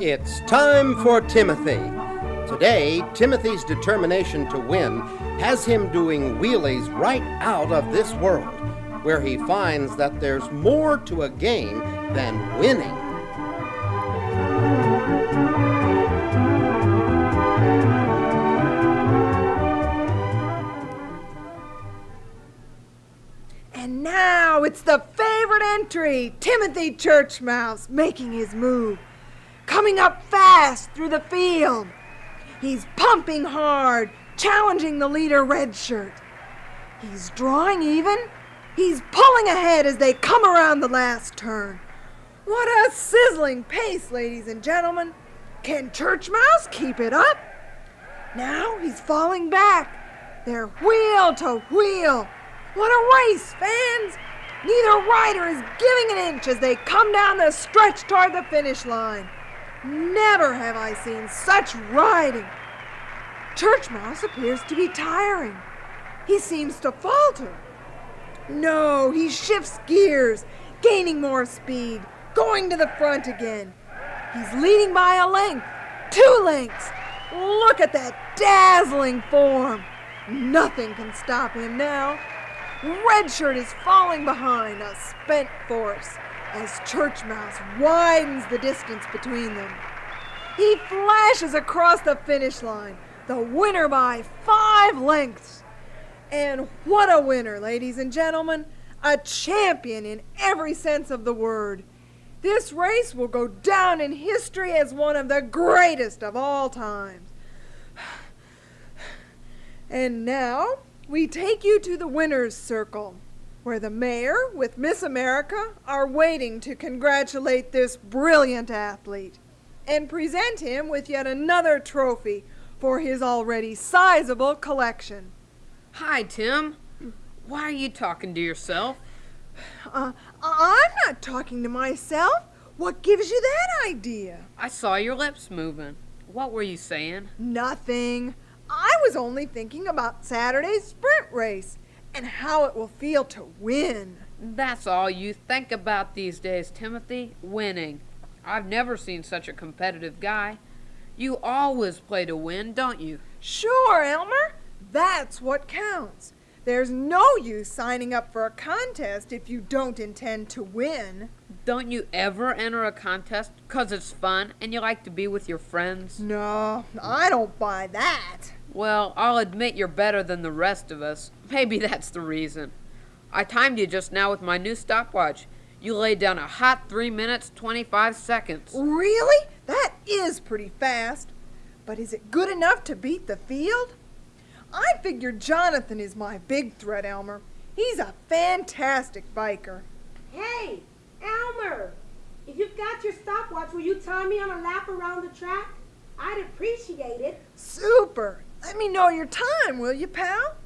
It's time for Timothy. Today, Timothy's determination to win has him doing wheelies right out of this world, where he finds that there's more to a game than winning. And now it's the favorite entry, Timothy Churchmouse making his move. Coming up fast through the field. He's pumping hard, challenging the leader Redshirt. He's drawing even. He's pulling ahead as they come around the last turn. What a sizzling pace, ladies and gentlemen. Can Churchmouse keep it up? Now he's falling back. They're wheel to wheel. What a race, fans! Neither rider is giving an inch as they come down the stretch toward the finish line. Never have I seen such riding. Churchmouse appears to be tiring. He seems to falter. No, he shifts gears, gaining more speed, going to the front again. He's leading by a length, 2 lengths. Look at that dazzling form. Nothing can stop him now. Redshirt is falling behind, a spent force, as Churchmouse widens the distance between them. He flashes across the finish line, the winner by 5 lengths. And what a winner, ladies and gentlemen. A champion in every sense of the word. This race will go down in history as one of the greatest of all times. And now we take you to the winner's circle, where the mayor with Miss America are waiting to congratulate this brilliant athlete and present him with yet another trophy for his already sizable collection. Hi, Tim. Why are you talking to yourself? I'm not talking to myself. What gives you that idea? I saw your lips moving. What were you saying? Nothing. I was only thinking about Saturday's sprint race and how it will feel to win. That's all you think about these days, Timothy. Winning. I've never seen such a competitive guy. You always play to win, don't you? Sure, Elmer. That's what counts. There's no use signing up for a contest if you don't intend to win. Don't you ever enter a contest 'cause it's fun and you like to be with your friends? No, I don't buy that. Well, I'll admit you're better than the rest of us. Maybe that's the reason. I timed you just now with my new stopwatch. You laid down a hot 3 minutes, 25 seconds. Really? That is pretty fast. But is it good enough to beat the field? I figure Jonathan is my big threat, Elmer. He's a fantastic biker. Hey, Elmer, if you've got your stopwatch, will you time me on a lap around the track? I'd appreciate it. Super. Let me know your time, will you, pal?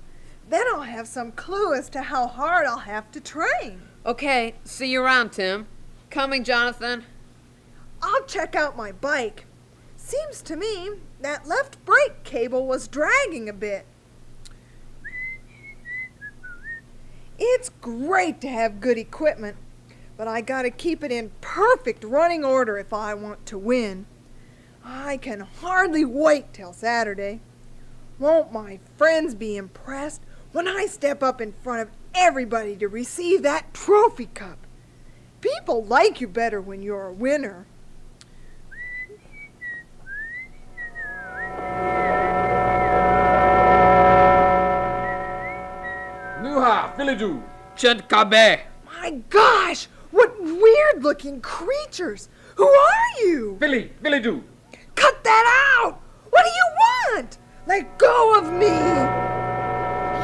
Then I'll have some clue as to how hard I'll have to train. Okay, see you around, Tim. Coming, Jonathan. I'll check out my bike. Seems to me that left brake cable was dragging a bit. It's great to have good equipment, but I gotta keep it in perfect running order if I want to win. I can hardly wait till Saturday. Won't my friends be impressed when I step up in front of everybody to receive that trophy cup? People like you better when you're a winner. Nuha, Philidoo. Chantkabe. My gosh, what weird-looking creatures! Who are you? Philidoo. Cut that out! What do you want? Let go of me!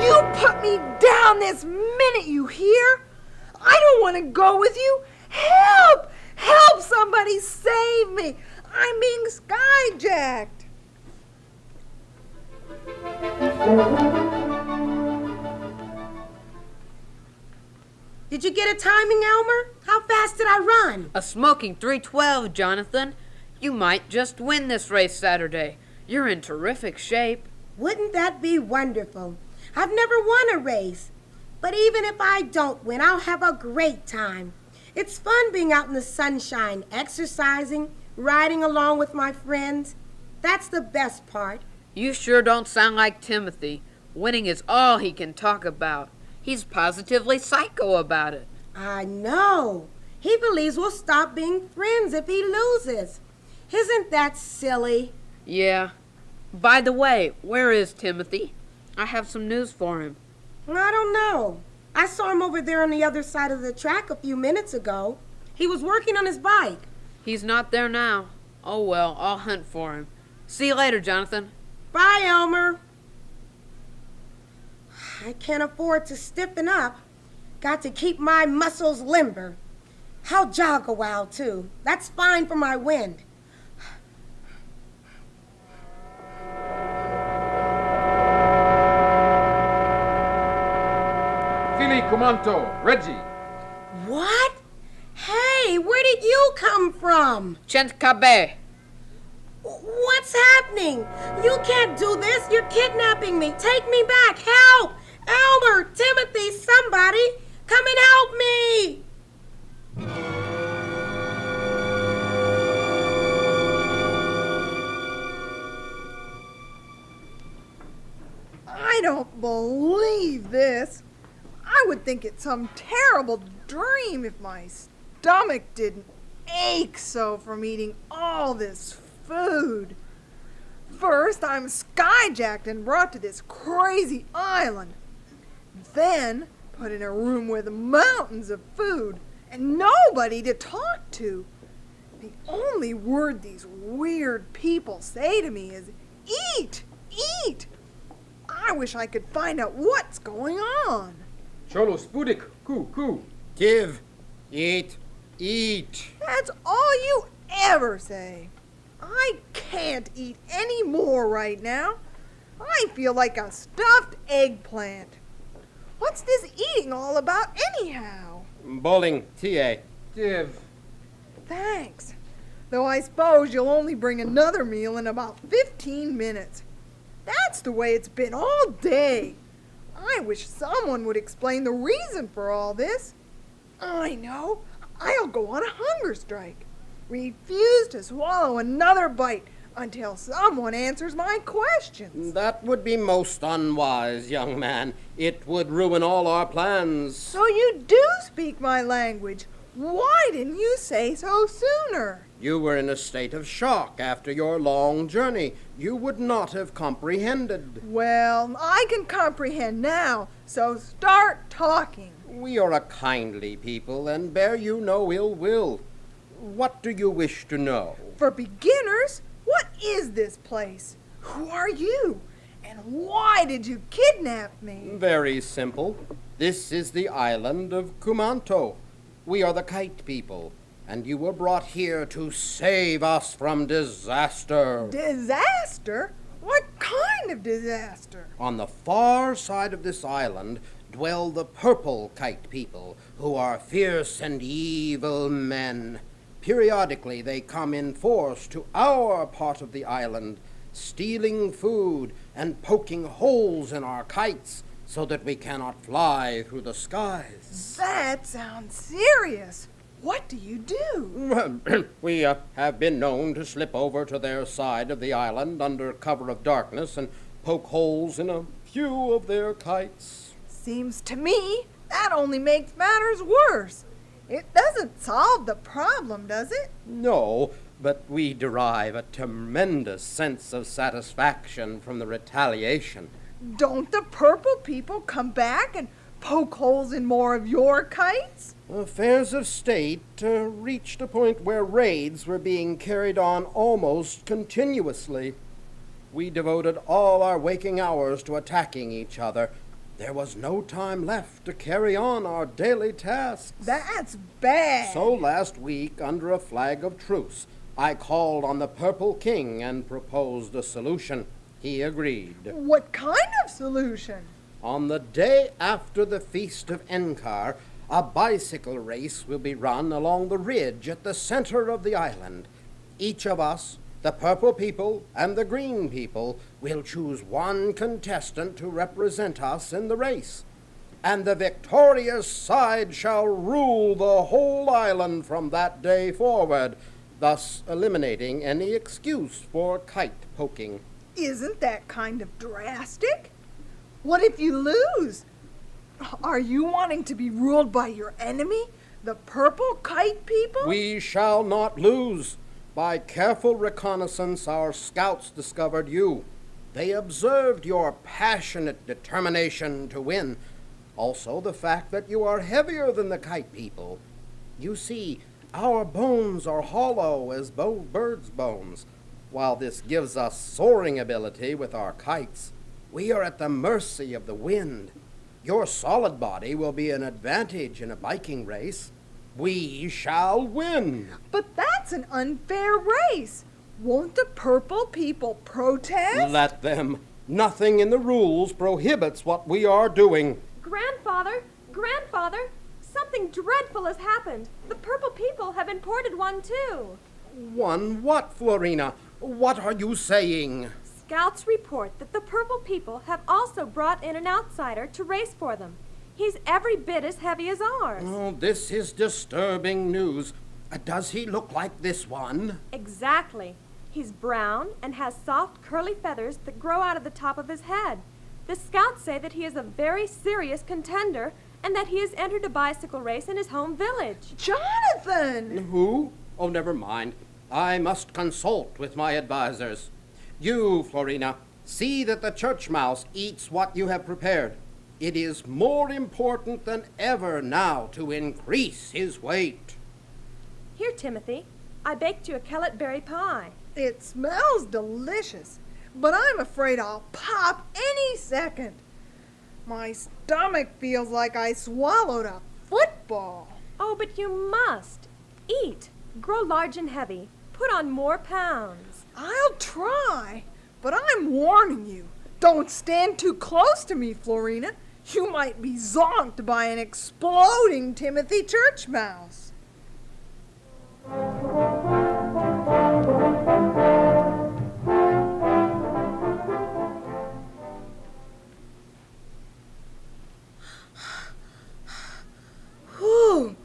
You put me down this minute, you hear? I don't want to go with you. Help! Help! Somebody save me! I'm being skyjacked. Did you get a timing, Elmer? How fast did I run? A smoking 3:12, Jonathan. You might just win this race Saturday. You're in terrific shape. Wouldn't that be wonderful? I've never won a race. But even if I don't win, I'll have a great time. It's fun being out in the sunshine, exercising, riding along with my friends. That's the best part. You sure don't sound like Timothy. Winning is all he can talk about. He's positively psycho about it. I know. He believes we'll stop being friends if he loses. Isn't that silly? Yeah. By the way, where is Timothy? I have some news for him. I don't know. I saw him over there on the other side of the track a few minutes ago. He was working on his bike. He's not there now. Oh well, I'll hunt for him. See you later, Jonathan. Bye, Elmer. I can't afford to stiffen up. Got to keep my muscles limber. I'll jog a while, too. That's fine for my wind. Philly, Comanto, Reggie. What? Hey, where did you come from? Chentkabe. What's happening? You can't do this. You're kidnapping me. Take me back. Help! Elmer, Timothy, somebody, come and help me! I don't believe this. I would think it's some terrible dream if my stomach didn't ache so from eating all this food. First, I'm skyjacked and brought to this crazy island. Then, put in a room with mountains of food and nobody to talk to. The only word these weird people say to me is, "Eat! Eat!" I wish I could find out what's going on. Cholo, Spudik, Ku. Give, eat, eat. That's all you ever say. I can't eat any more right now. I feel like a stuffed eggplant. What's this eating all about anyhow? Bowling, TA. Div. Thanks. Though I suppose you'll only bring another meal in about 15 minutes. That's the way it's been all day. I wish someone would explain the reason for all this. I know. I'll go on a hunger strike. Refuse to swallow another bite until someone answers my questions. That would be most unwise, young man. It would ruin all our plans. So you do speak my language. Why didn't you say so sooner? You were in a state of shock after your long journey. You would not have comprehended. Well, I can comprehend now, so start talking. We are a kindly people and bear you no ill will. What do you wish to know? For beginners, what is this place? Who are you? And why did you kidnap me? Very simple. This is the island of Kumanto. We are the Kite People, and you were brought here to save us from disaster. Disaster? What kind of disaster? On the far side of this island dwell the Purple Kite People, who are fierce and evil men. Periodically they come in force to our part of the island, stealing food and poking holes in our kites so that we cannot fly through the skies. That sounds serious. What do you do? We have been known to slip over to their side of the island under cover of darkness and poke holes in a few of their kites. Seems to me that only makes matters worse. It doesn't solve the problem, does it? No, but we derive a tremendous sense of satisfaction from the retaliation. Don't the Purple People come back and poke holes in more of your kites? Affairs of state reached a point where raids were being carried on almost continuously. We devoted all our waking hours to attacking each other. There was no time left to carry on our daily tasks. That's bad. So last week, under a flag of truce, I called on the Purple King and proposed a solution. He agreed. What kind of solution? On the day after the Feast of Enkar, a bicycle race will be run along the ridge at the center of the island. Each of us, the Purple People and the Green People, will choose one contestant to represent us in the race. And the victorious side shall rule the whole island from that day forward. thus eliminating any excuse for kite poking. Isn't that kind of drastic? What if you lose? Are you wanting to be ruled by your enemy, the purple kite people? We shall not lose. By careful reconnaissance, our scouts discovered you. They observed your passionate determination to win. Also, the fact that you are heavier than the kite people. You see, our bones are hollow as birds' bones. While this gives us soaring ability with our kites, we are at the mercy of the wind. Your solid body will be an advantage in a biking race. We shall win. But that's an unfair race. Won't the purple people protest? Let them. Nothing in the rules prohibits what we are doing. Grandfather! Grandfather! Something dreadful has happened. The purple people have imported one too. One what, Florina? What are you saying? Scouts report that the purple people have also brought in an outsider to race for them. He's every bit as heavy as ours. Oh, this is disturbing news. Does he look like this one? Exactly. He's brown and has soft, curly feathers that grow out of the top of his head. The scouts say that he is a very serious contender and that he has entered a bicycle race in his home village. Jonathan! Who? Oh, never mind. I must consult with my advisors. You, Florina, see that the church mouse eats what you have prepared. It is more important than ever now to increase his weight. Here, Timothy, I baked you a kellet berry pie. It smells delicious, but I'm afraid I'll pop any second. My stomach feels like I swallowed a football. Oh, but you must. Eat. Grow large and heavy. Put on more pounds. I'll try, but I'm warning you. Don't stand too close to me, Florina. You might be zonked by an exploding Timothy church mouse. Whew.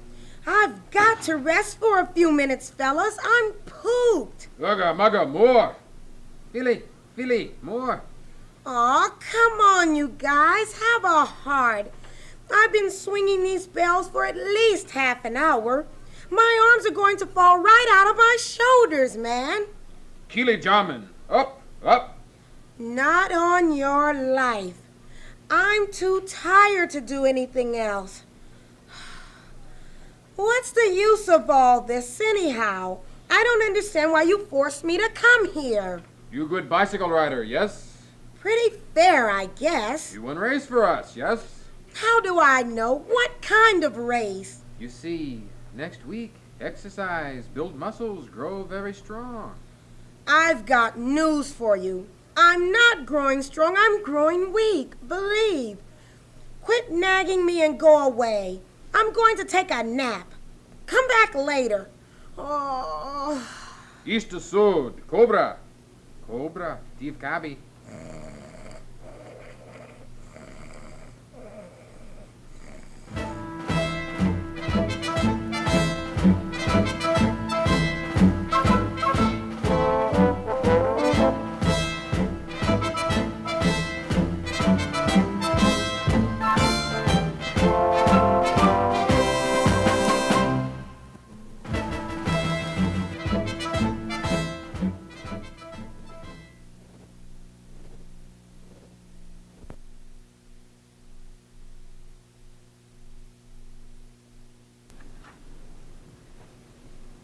I've got to rest for a few minutes, fellas. I'm pooped. Mugga, mugga, more. Philly, more. Aw, come on, you guys. Have a heart. I've been swinging these bells for at least half an hour. My arms are going to fall right out of my shoulders, man. Kili Jamin. Up. Not on your life. I'm too tired to do anything else. What's the use of all this, anyhow? I don't understand why you forced me to come here. You good bicycle rider, yes? Pretty fair, I guess. You won race for us, yes? How do I know? What kind of race? You see, next week, exercise, build muscles, grow very strong. I've got news for you. I'm not growing strong, I'm growing weak, believe. Quit nagging me and go away. I'm going to take a nap. Come back later. Oh. East to Sud, Cobra, Tiv Kabi.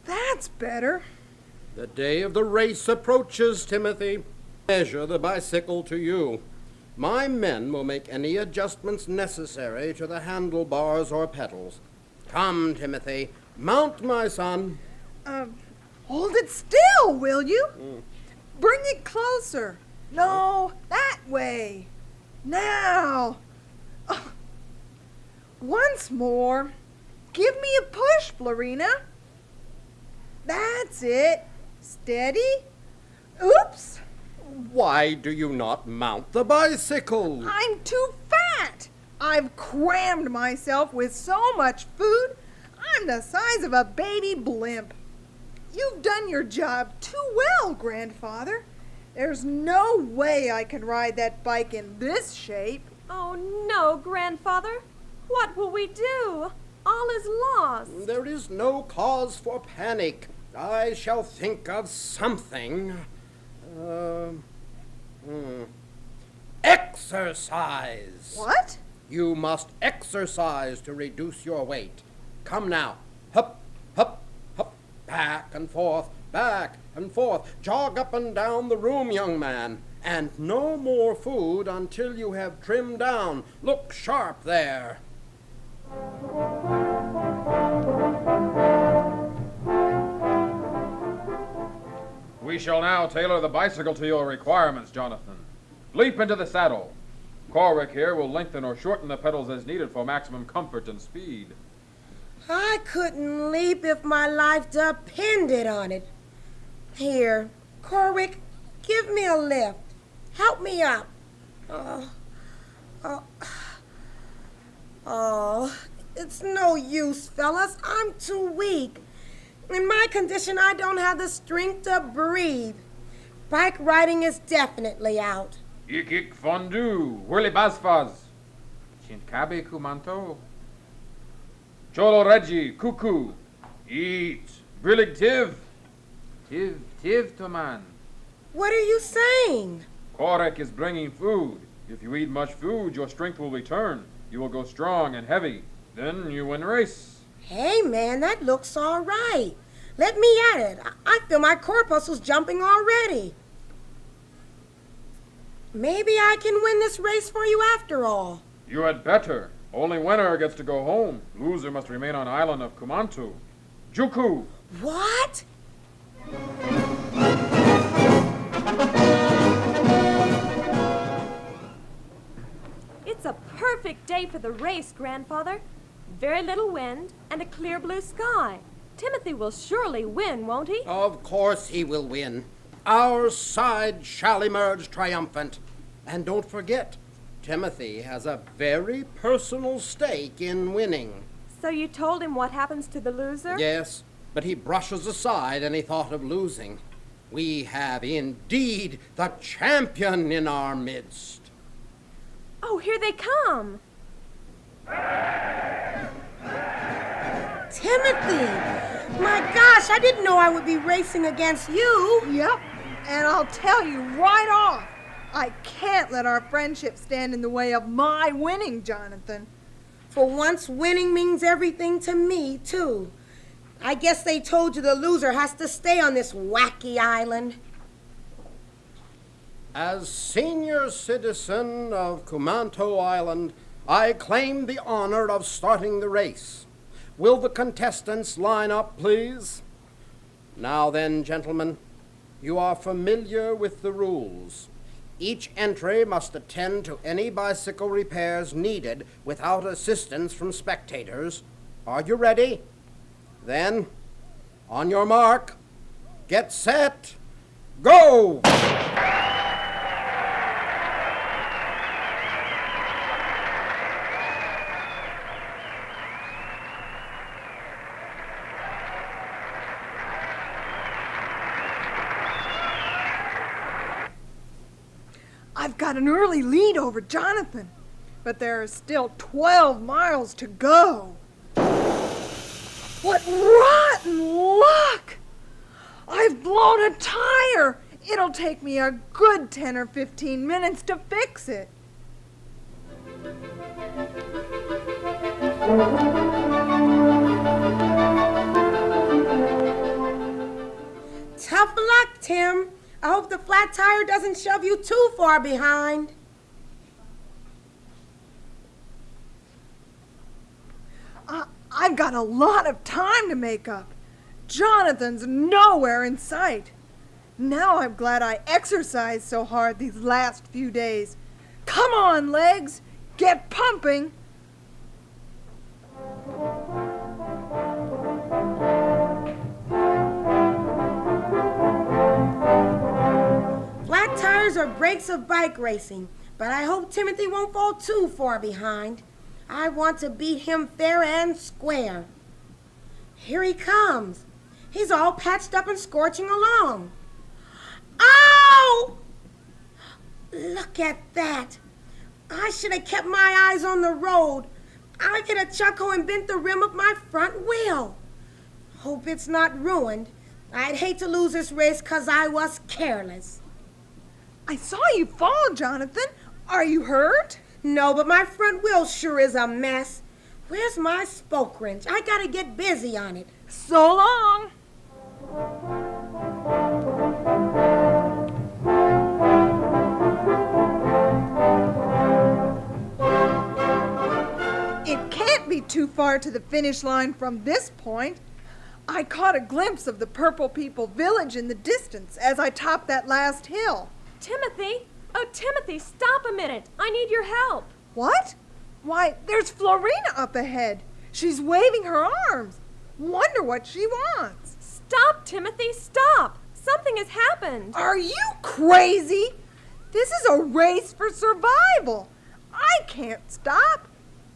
That's better. The day of the race approaches, Timothy. Measure the bicycle to you. My men will make any adjustments necessary to the handlebars or pedals. Come, Timothy, mount, my son. Hold it still, will you? Bring it closer. No, that way. Now. Once more. Give me a push, Florina. That's it. Steady. Oops. Why do you not mount the bicycle? I'm too fat. I've crammed myself with so much food, I'm the size of a baby blimp. You've done your job too well, Grandfather. There's no way I can ride that bike in this shape. Oh, no, Grandfather. What will we do? All is lost. There is no cause for panic. I shall think of something. Exercise! What? You must exercise to reduce your weight. Come now. Hup, hup, hup. Back and forth, back and forth. Jog up and down the room, young man. And no more food until you have trimmed down. Look sharp there. We shall now tailor the bicycle to your requirements, Jonathan. Leap into the saddle. Corrick here will lengthen or shorten the pedals as needed for maximum comfort and speed. I couldn't leap if my life depended on it. Here, Corrick, give me a lift. Help me up. Oh, it's no use, fellas. I'm too weak. In my condition, I don't have the strength to breathe. Bike riding is definitely out. Ik fondu, whirly basfaz. Chinkabe kumanto. Cholo regi, cuckoo. Eat. Brillig tiv. Tiv toman. What are you saying? Corrick is bringing food. If you eat much food, your strength will return. You will go strong and heavy. Then you win race. Hey, man, that looks all right. Let me at it. I feel my corpuscles jumping already. Maybe I can win this race for you after all. You had better. Only winner gets to go home. Loser must remain on island of Kumantu. Juku! What? It's a perfect day for the race, Grandfather. Very little wind and a clear blue sky. Timothy will surely win, won't he? Of course he will win. Our side shall emerge triumphant. And don't forget, Timothy has a very personal stake in winning. So you told him what happens to the loser? Yes, but he brushes aside any thought of losing. We have indeed the champion in our midst. Oh, here they come. Timothy! My gosh, I didn't know I would be racing against you. Yep, and I'll tell you right off, I can't let our friendship stand in the way of my winning, Jonathan. For once, winning means everything to me, too. I guess they told you the loser has to stay on this wacky island. As senior citizen of Kumanto Island, I claim the honor of starting the race. Will the contestants line up, please? Now then, gentlemen, you are familiar with the rules. Each entry must attend to any bicycle repairs needed without assistance from spectators. Are you ready? Then, on your mark, get set, go! I've got an early lead over Jonathan, but there are still 12 miles to go. What rotten luck! I've blown a tire. It'll take me a good 10 or 15 minutes to fix it. Tough luck, Tim. I hope the flat tire doesn't shove you too far behind. I've got a lot of time to make up. Jonathan's nowhere in sight. Now I'm glad I exercised so hard these last few days. Come on, legs. Get pumping. Flat tires are breaks of bike racing, but I hope Timothy won't fall too far behind. I want to beat him fair and square. Here he comes. He's all patched up and scorching along. Ow! Look at that. I should have kept my eyes on the road. I hit a chuckle and bent the rim of my front wheel. Hope it's not ruined. I'd hate to lose this race 'cause I was careless. I saw you fall, Jonathan. Are you hurt? No, but my front wheel sure is a mess. Where's my spoke wrench? I gotta get busy on it. So long. It can't be too far to the finish line from this point. I caught a glimpse of the Purple People village in the distance as I topped that last hill. Timothy! Oh, Timothy, stop a minute. I need your help. What? Why, there's Florina up ahead. She's waving her arms. Wonder what she wants. Stop, Timothy, stop! Something has happened. Are you crazy? This is a race for survival. I can't stop.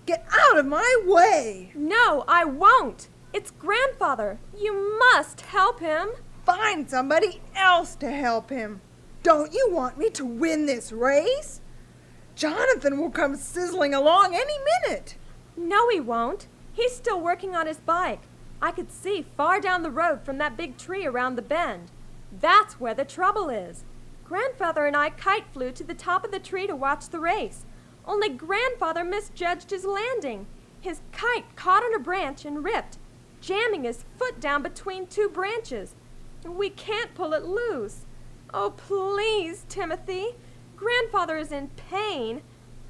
Get out of my way. No, I won't. It's Grandfather. You must help him. Find somebody else to help him. Don't you want me to win this race? Jonathan will come sizzling along any minute. No, he won't. He's still working on his bike. I could see far down the road from that big tree around the bend. That's where the trouble is. Grandfather and I kite flew to the top of the tree to watch the race. Only Grandfather misjudged his landing. His kite caught on a branch and ripped, jamming his foot down between two branches. We can't pull it loose. Oh, please, Timothy. Grandfather is in pain.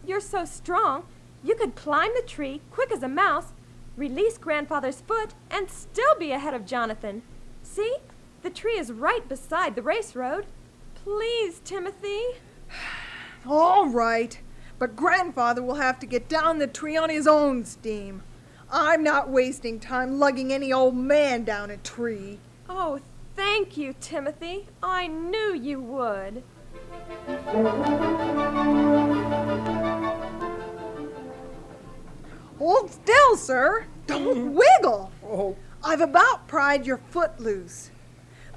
You're so strong. You could climb the tree quick as a mouse, release Grandfather's foot, and still be ahead of Jonathan. See? The tree is right beside the race road. Please, Timothy. All right, but Grandfather will have to get down the tree on his own steam. I'm not wasting time lugging any old man down a tree. Oh, thank you, Timothy. I knew you would. Hold still, sir. Don't wiggle. Oh, I've about pried your foot loose.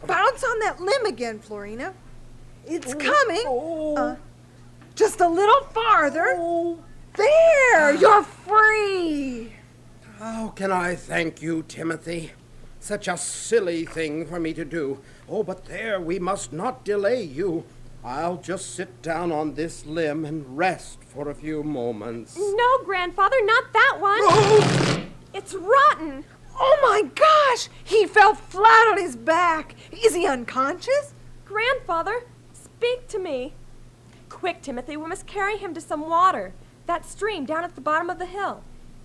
Bounce on that limb again, Florina. It's coming. Just a little farther. There, you're free. how can I thank you, Timothy? Such a silly thing for me to do. Oh, but there, we must not delay you. I'll just sit down on this limb and rest for a few moments. No, Grandfather, not that one. It's rotten. Oh my gosh, he fell flat on his back. Is he unconscious? Grandfather, speak to me. Quick, Timothy, we must carry him to some water. That stream down at the bottom of the hill.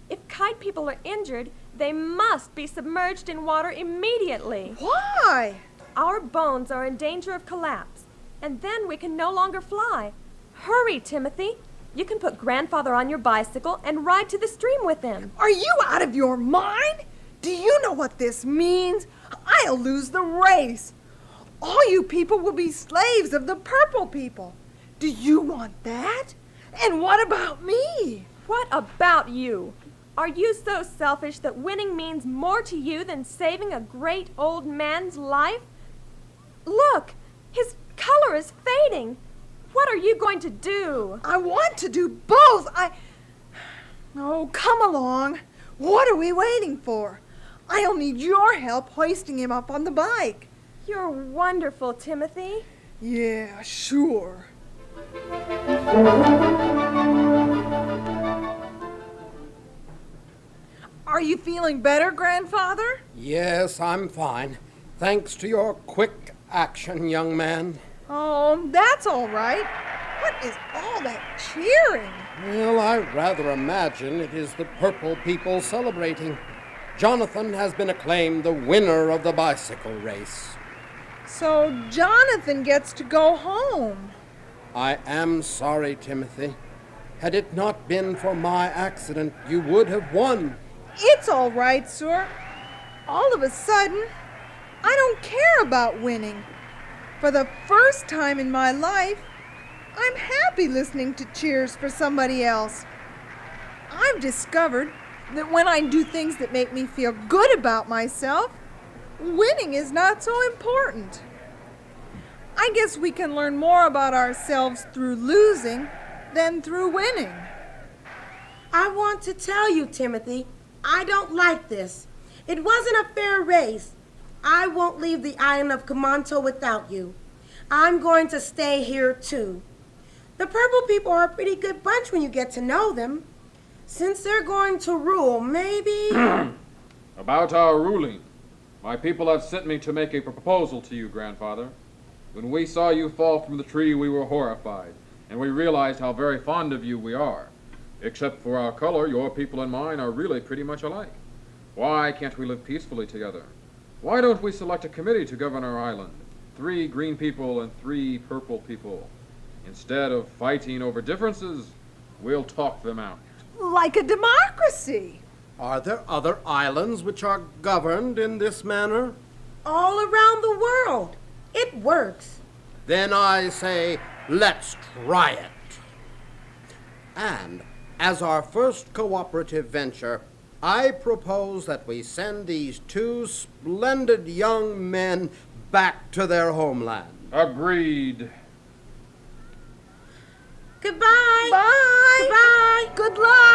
If Kite People are injured, they must be submerged in water immediately. Why? Our bones are in danger of collapse, and then we can no longer fly. Hurry, Timothy. You can put Grandfather on your bicycle and ride to the stream with him. Are you out of your mind? Do you know what this means? I'll lose the race. All you people will be slaves of the Purple People. Do you want that? And what about me? What about you? Are you so selfish that winning means more to you than saving a great old man's life? Look, his color is fading. What are you going to do? I want to do both. Oh, come along. What are we waiting for? I'll need your help hoisting him up on the bike. You're wonderful, Timothy. Yeah, sure. Are you feeling better, Grandfather? Yes, I'm fine. Thanks to your quick action, young man. Oh, that's all right. What is all that cheering? Well, I rather imagine it is the Purple People celebrating. Jonathan has been acclaimed the winner of the bicycle race. So Jonathan gets to go home. I am sorry, Timothy. Had it not been for my accident, you would have won. It's all right, sir. All of a sudden, I don't care about winning. For the first time in my life, I'm happy listening to cheers for somebody else. I've discovered that when I do things that make me feel good about myself, winning is not so important. I guess we can learn more about ourselves through losing than through winning. I want to tell you, Timothy, I don't like this. It wasn't a fair race. I won't leave the island of Camanto without you. I'm going to stay here too. The purple people are a pretty good bunch when you get to know them. Since they're going to rule, maybe... About our ruling, my people have sent me to make a proposal to you, grandfather. When we saw you fall from the tree, we were horrified, and we realized how very fond of you we are. Except for our color, your people and mine are really pretty much alike. Why can't we live peacefully together? Why don't we select a committee to govern our island? 3 green people and 3 purple people. Instead of fighting over differences, we'll talk them out. Like a democracy. Are there other islands which are governed in this manner? All around the world. It works. Then I say, let's try it. And as our first cooperative venture, I propose that we send these 2 splendid young men back to their homeland. Agreed. Goodbye. Bye. Goodbye. Good luck.